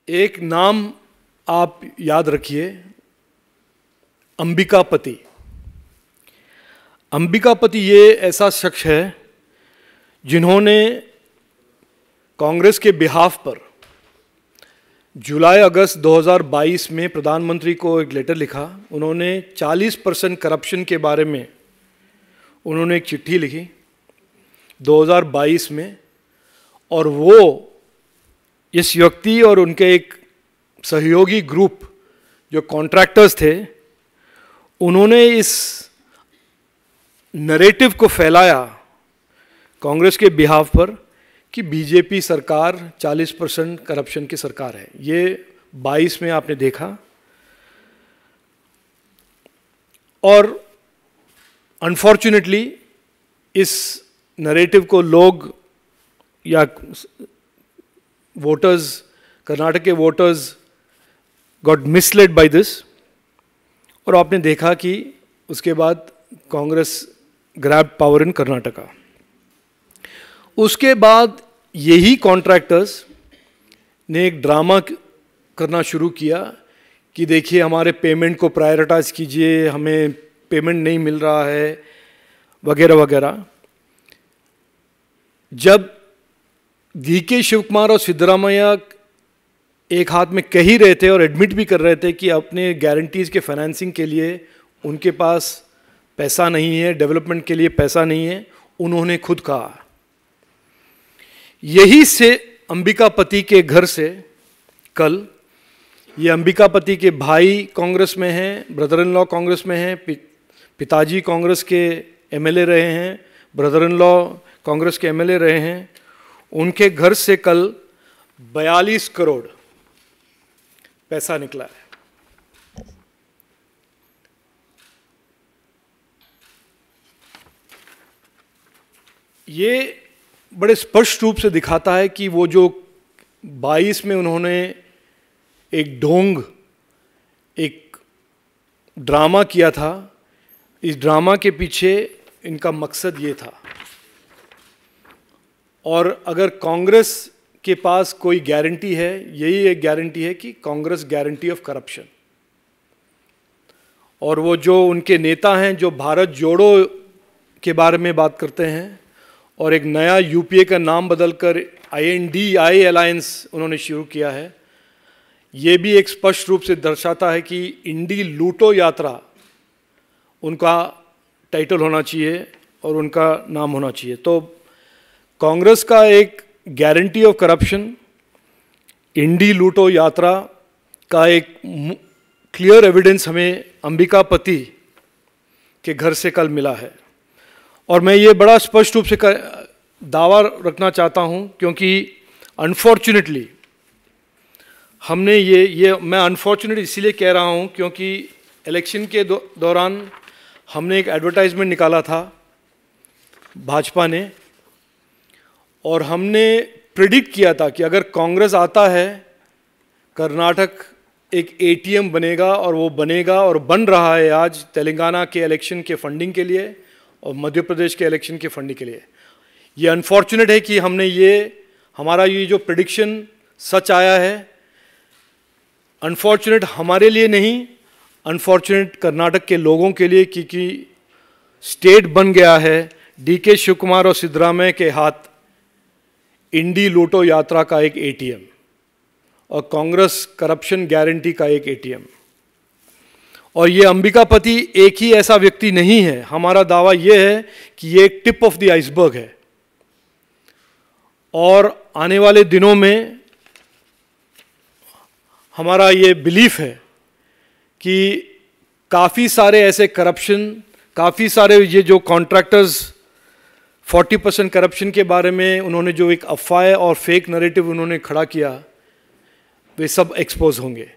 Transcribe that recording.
एक नाम आप याद रखिए, अंबिकापति। अंबिकापति ये ऐसा शख्स है जिन्होंने कांग्रेस के बिहाफ पर जुलाई अगस्त 2022 में प्रधानमंत्री को एक लेटर लिखा। उन्होंने 40% करप्शन के बारे में उन्होंने एक चिट्ठी लिखी 2022 में, और वो इस व्यक्ति और उनके एक सहयोगी ग्रुप जो कॉन्ट्रैक्टर्स थे, उन्होंने इस नरेटिव को फैलाया कांग्रेस के बिहाफ पर कि बीजेपी सरकार 40% करप्शन की सरकार है। ये 22 में आपने देखा, और अनफॉर्चुनेटली इस नरेटिव को लोग या वोटर्स, कर्नाटक के voters got misled by this, और आपने देखा कि उसके बाद Congress grab power in Karnataka. उसके बाद यही कॉन्ट्रैक्टर्स ने एक ड्रामा करना शुरू किया कि देखिए हमारे पेमेंट को प्रायोरिटाइज कीजिए, हमें पेमेंट नहीं मिल रहा है, वगैरह वगैरह। जब डी.के. शिवकुमार और सिद्धरामैया एक हाथ में कह ही रहे थे और एडमिट भी कर रहे थे कि अपने गारंटीज़ के फाइनेंसिंग के लिए उनके पास पैसा नहीं है, डेवलपमेंट के लिए पैसा नहीं है, उन्होंने खुद कहा। यही से अंबिकापति के घर से कल, ये अंबिकापति के भाई कांग्रेस में हैं, ब्रदर इन लॉ कांग्रेस में हैं, पिताजी कांग्रेस के एमएलए रहे हैं, ब्रदर इन लॉ कांग्रेस के एमएलए रहे हैं। उनके घर से कल 42 करोड़ पैसा निकला है। ये बड़े स्पष्ट रूप से दिखाता है कि वो जो 22 में उन्होंने एक ढोंग, एक ड्रामा किया था, इस ड्रामा के पीछे इनका मकसद ये था। और अगर कांग्रेस के पास कोई गारंटी है, यही एक गारंटी है कि कांग्रेस गारंटी ऑफ करप्शन। और वो जो उनके नेता हैं जो भारत जोड़ो के बारे में बात करते हैं और एक नया यूपीए का नाम बदलकर INDI अलायंस उन्होंने शुरू किया है, ये भी एक स्पष्ट रूप से दर्शाता है कि इंडी लूटो यात्रा उनका टाइटल होना चाहिए और उनका नाम होना चाहिए। तो कांग्रेस का एक गारंटी ऑफ करप्शन, इंडी लूटो यात्रा का एक क्लियर एविडेंस हमें अंबिकापति के घर से कल मिला है। और मैं ये बड़ा स्पष्ट रूप से दावा रखना चाहता हूँ, क्योंकि अनफॉर्चुनेटली हमने मैं अनफॉर्चुनेट इसीलिए कह रहा हूँ क्योंकि इलेक्शन के दौरान हमने एक एडवर्टाइजमेंट निकाला था भाजपा ने, और हमने प्रेडिक्ट किया था कि अगर कांग्रेस आता है, कर्नाटक एक ATM बनेगा, और वो बनेगा और बन रहा है आज तेलंगाना के इलेक्शन के फंडिंग के लिए और मध्य प्रदेश के इलेक्शन के फंडिंग के लिए। ये अनफॉर्चुनेट है कि हमारा ये जो प्रेडिक्शन सच आया है। अनफॉर्चुनेट हमारे लिए नहीं, अनफॉर्चुनेट कर्नाटक के लोगों के लिए, क्योंकि स्टेट बन गया है डी.के. शिवकुमार और सिद्धरामैया के हाथ इंडी लूटो यात्रा का एक ATM और कांग्रेस करप्शन गारंटी का एक ATM। और ये अंबिकापति एक ही ऐसा व्यक्ति नहीं है। हमारा दावा ये है कि ये एक टिप ऑफ द आइसबर्ग है, और आने वाले दिनों में हमारा ये बिलीफ है कि काफ़ी सारे ऐसे करप्शन, काफ़ी सारे ये जो कॉन्ट्रैक्टर्स 40% करप्शन के बारे में उन्होंने जो एक अफवाह और फेक नैरेटिव उन्होंने खड़ा किया, वे सब एक्सपोज होंगे।